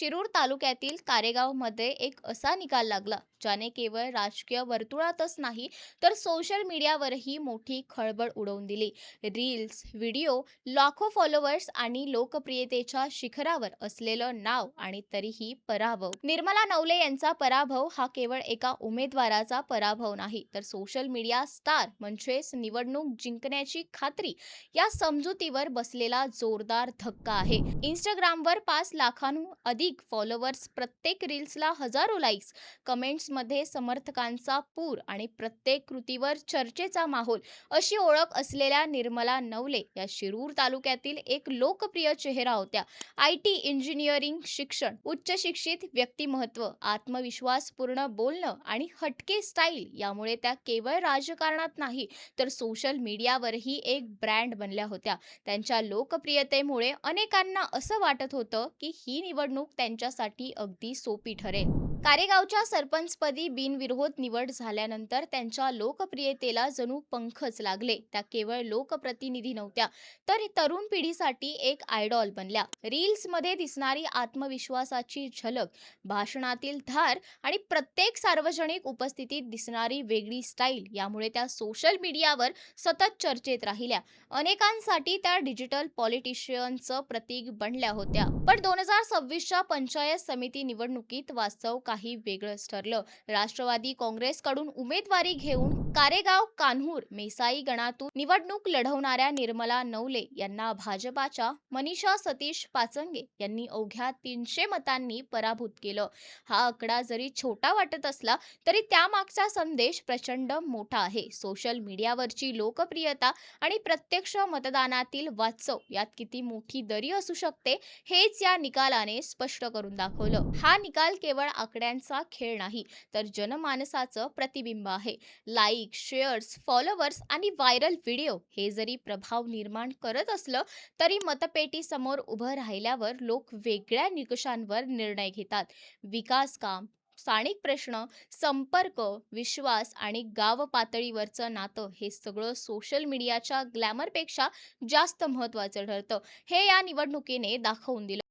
शिरूर तालुक्यातील कारेगावमध्ये एक असा निकाल लागला ज्याने केवळ राजकीय वर्तुळातच नाही तर सोशल मीडियावरही मोठी खळबळ उडवून दिली. रील्स, व्हिडिओ, लाखो फॉलोअर्स आणि लोकप्रियतेच्या शिखरावर असलेलं नाव आणि तरीही पराभव. निर्मला नवले यांचा पराभव हा केवळ एका उमेदवाराचा पराभव नाही तर सोशल मीडिया स्टार म्हणजेच निवडणूक जिंकण्याची खात्री या समजुतीवर बसलेला जोरदार धक्का आहे. इंस्टाग्रामवर 5 लाखांहून अधिक फॉलोअर्स, प्रत्येक रील्सला हजारो लाईक्स, कमेंट्समध्ये समर्थकांचा पूर आणि प्रत्येक कृतीवर चर्चेचा माहोल अशी ओळख असलेल्या निर्मला नवले या शिरूर तालुक्यातील एक लोकप्रिय चेहरा होत्या. IT, इंजिनिअरिंग शिक्षण, उच्च शिक्षित व्यक्तिमत्व, आत्मविश्वासपूर्ण बोलणं आणि हटके स्टाईल यामुळे त्या केवळ राजकारणात नाही तर सोशल मीडियावरही एक ब्रँड बनल्या होत्या. त्यांच्या लोकप्रियतेमुळे अनेकांना असं वाटत होतं की ही निवडणूक त्यांच्यासाठी अगदी सोपी ठरेल. कारेगावच्या सरपंचपदी बिनविरोध निवड झाल्यानंतर त्यांच्या लोकप्रियतेला जणू पंखच लागले. त्या केवळ लोकप्रतिनिधी नव्हत्या तर तरुण पिढीसाठी एक आयडॉल बनल्या. रील्समध्ये दिसणारी आत्मविश्वासाची झलक, भाषणातील धार आणि प्रत्येक सार्वजनिक उपस्थितीत दिसणारी वेगळी स्टाईल यामुळे त्या सोशल मीडियावर सतत चर्चेत राहिल्या. अनेकांसाठी त्या डिजिटल पॉलिटिशियनचं प्रतीक बनल्या होत्या. पण 2026च्या पंचायत समिती निवडणुकीत वास्तव काही वेगळंच ठरलं. राष्ट्रवादी काँग्रेसकडून उमेदवारी घेऊन कारेगाव कान्हूर मेसाई गणातून निवडणूक लढवणाऱ्या निर्मला नवले यांना भाजपाच्या मनीषा सतीश पाचंगे यांनी अवघ्या 300 मतांनी पराभूत केलं. हा आकडा जरी छोटा वाटत असला तरी त्यामागचा संदेश प्रचंड मोठा आहे. सोशल मीडियावरची लोकप्रियता आणि प्रत्यक्ष मतदानातील वास्तव यात किती मोठी दरी असू शकते हेच या निकालाने स्पष्ट करून दाखवलं. हा निकाल केवळ आकड्यांचा खेळ नाही तर जनमानसाचं प्रतिबिंब आहे. लाईक, शेअर्स, फॉलोअर्स आणि व्हायरल व्हिडिओ हे जरी प्रभाव निर्माण करत असलं तरी मतपेटीसमोर उभं राहिल्यावर लोक वेगळ्या निकषांवर निर्णय घेतात. विकास काम, स्थानिक प्रश्न, संपर्क, विश्वास आणि गाव पातळीवरचं नातं हे सगळं सोशल मीडियाच्या ग्लॅमरपेक्षा जास्त महत्त्वाचं ठरतं. हे या निवडणुकीने दाखवून दिलं.